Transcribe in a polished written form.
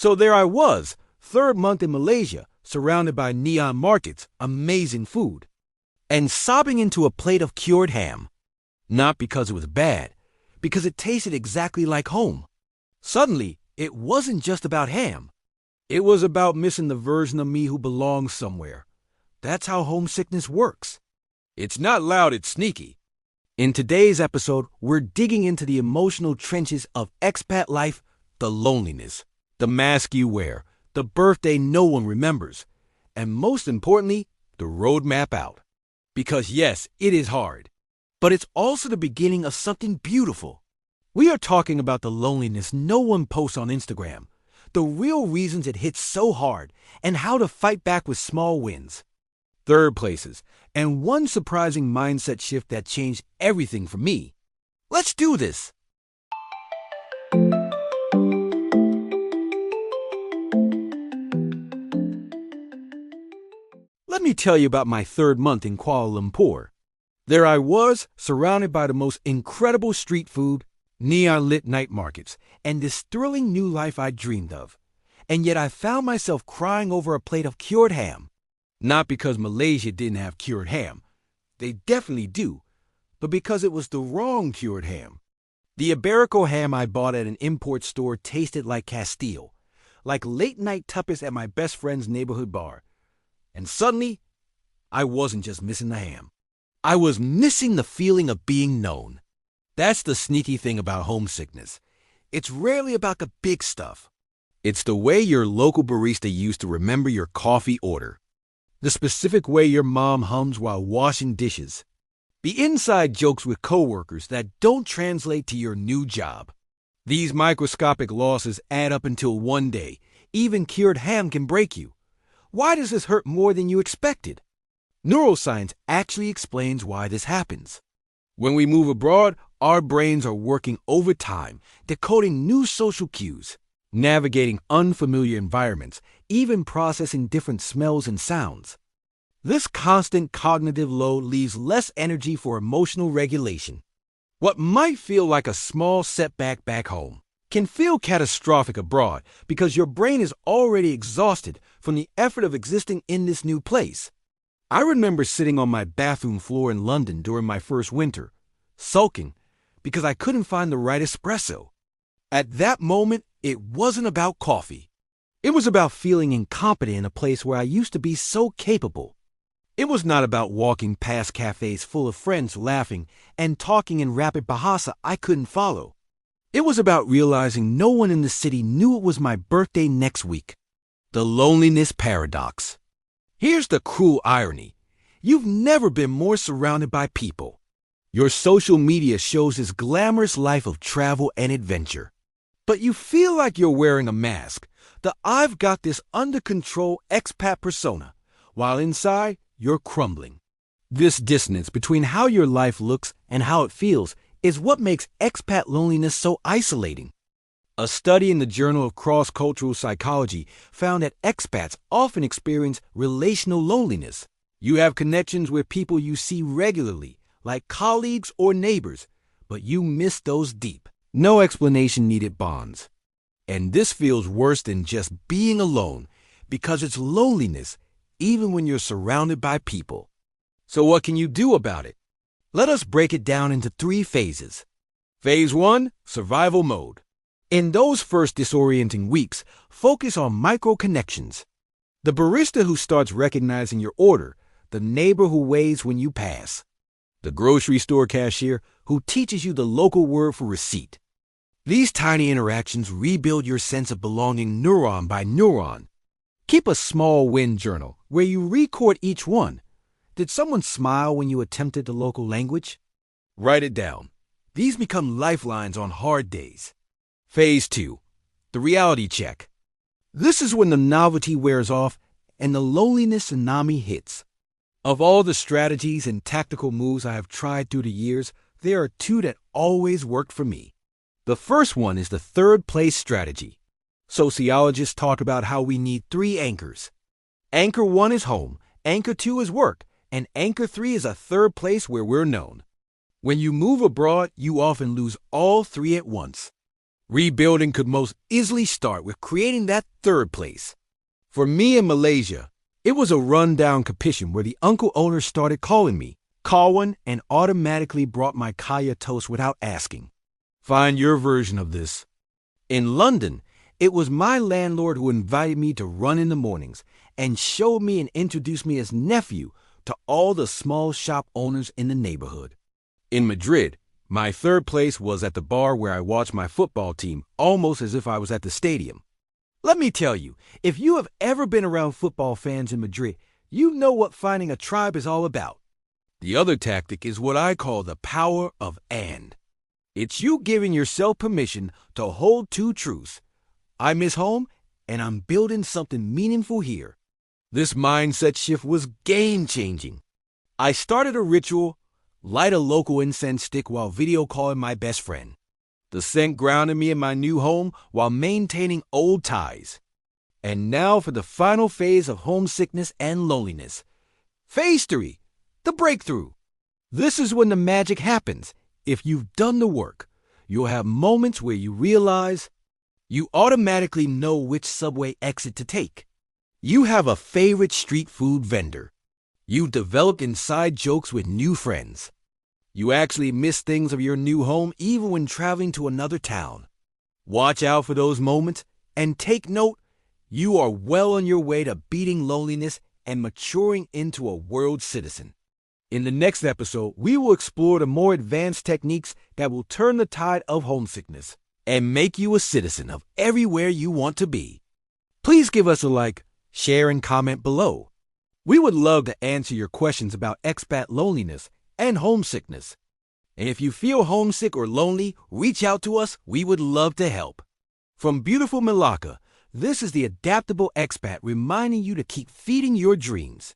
So there I was, third month in Malaysia, surrounded by neon markets, amazing food, and sobbing into a plate of cured ham. Not because it was bad, because it tasted exactly like home. Suddenly, it wasn't just about ham. It was about missing the version of me who belongs somewhere. That's how homesickness works. It's not loud, it's sneaky. In today's episode, we're digging into the emotional trenches of expat life, the loneliness, the mask you wear, the birthday no one remembers, and most importantly, the roadmap out. Because yes, it is hard, but it's also the beginning of something beautiful. We are talking about the loneliness no one posts on Instagram, the real reasons it hits so hard, and how to fight back with small wins. Third places, and one surprising mindset shift that changed everything for me. Let's do this! Let me tell you about my third month in Kuala Lumpur. There I was, surrounded by the most incredible street food, neon-lit night markets, and this thrilling new life I dreamed of. And yet I found myself crying over a plate of cured ham. Not because Malaysia didn't have cured ham. They definitely do. But because it was the wrong cured ham. The Iberico ham I bought at an import store tasted like Castile, like late-night tapas at my best friend's neighborhood bar. And suddenly, I wasn't just missing the ham. I was missing the feeling of being known. That's the sneaky thing about homesickness. It's rarely about the big stuff. It's the way your local barista used to remember your coffee order. The specific way your mom hums while washing dishes. The inside jokes with coworkers that don't translate to your new job. These microscopic losses add up until one day, even cured ham can break you. Why does this hurt more than you expected? Neuroscience actually explains why this happens. When we move abroad, our brains are working overtime, decoding new social cues, navigating unfamiliar environments, even processing different smells and sounds. This constant cognitive load leaves less energy for emotional regulation. What might feel like a small setback back home can feel catastrophic abroad because your brain is already exhausted from the effort of existing in this new place. I remember sitting on my bathroom floor in London during my first winter, sulking because I couldn't find the right espresso. At that moment, it wasn't about coffee. It was about feeling incompetent in a place where I used to be so capable. It was not about walking past cafes full of friends laughing and talking in rapid Bahasa I couldn't follow. It was about realizing no one in the city knew it was my birthday next week. The loneliness paradox. Here's the cruel irony. You've never been more surrounded by people. Your social media shows this glamorous life of travel and adventure. But you feel like you're wearing a mask, the I've got this under control expat persona, while inside, you're crumbling. This dissonance between how your life looks and how it feels is what makes expat loneliness so isolating. A study in the Journal of Cross-Cultural Psychology found that expats often experience relational loneliness. You have connections with people you see regularly, like colleagues or neighbors, but you miss those deep, no explanation needed bonds. And this feels worse than just being alone, because it's loneliness even when you're surrounded by people. So what can you do about it? Let us break it down into 3 phases. Phase 1, survival mode. In those first disorienting weeks, focus on micro-connections. The barista who starts recognizing your order, the neighbor who waves when you pass, the grocery store cashier who teaches you the local word for receipt. These tiny interactions rebuild your sense of belonging neuron by neuron. Keep a small win journal where you record each one. Did someone smile when you attempted the local language? Write it down. These become lifelines on hard days. Phase 2, the reality check. This is when the novelty wears off and the loneliness tsunami hits. Of all the strategies and tactical moves I have tried through the years, there are 2 that always worked for me. The first one is the third place strategy. Sociologists talk about how we need 3 anchors. Anchor 1 is home, anchor 2 is work, and anchor 3 is a third place where we're known. When you move abroad, you often lose all 3 at once. Rebuilding could most easily start with creating that third place. For me in Malaysia, it was a rundown kitchen where the uncle owner started calling me Kawan and automatically brought my kaya toast without asking. Find your version of this. In London, it was my landlord who invited me to run in the mornings and showed me and introduced me as nephew to all the small shop owners in the neighborhood. In Madrid, my third place was at the bar where I watched my football team almost as if I was at the stadium. Let me tell you, if you have ever been around football fans in Madrid, you know what finding a tribe is all about. The other tactic is what I call the power of and. It's you giving yourself permission to hold two truths. I miss home, and I'm building something meaningful here. This mindset shift was game-changing. I started a ritual, light a local incense stick while video calling my best friend. The scent grounded me in my new home while maintaining old ties. And now for the final phase of homesickness and loneliness. Phase 3, the breakthrough. This is when the magic happens. If you've done the work, you'll have moments where you realize you automatically know which subway exit to take. You have a favorite street food vendor. You developed inside jokes with new friends. You actually miss things of your new home even when traveling to another town. Watch out for those moments and take note, you are well on your way to beating loneliness and maturing into a world citizen. In the next episode, we will explore the more advanced techniques that will turn the tide of homesickness and make you a citizen of everywhere you want to be. Please give us a like, share, and comment below. We would love to answer your questions about expat loneliness and homesickness. And if you feel homesick or lonely, reach out to us. We would love to help. From beautiful Malacca, this is the Adaptable Expat reminding you to keep feeding your dreams.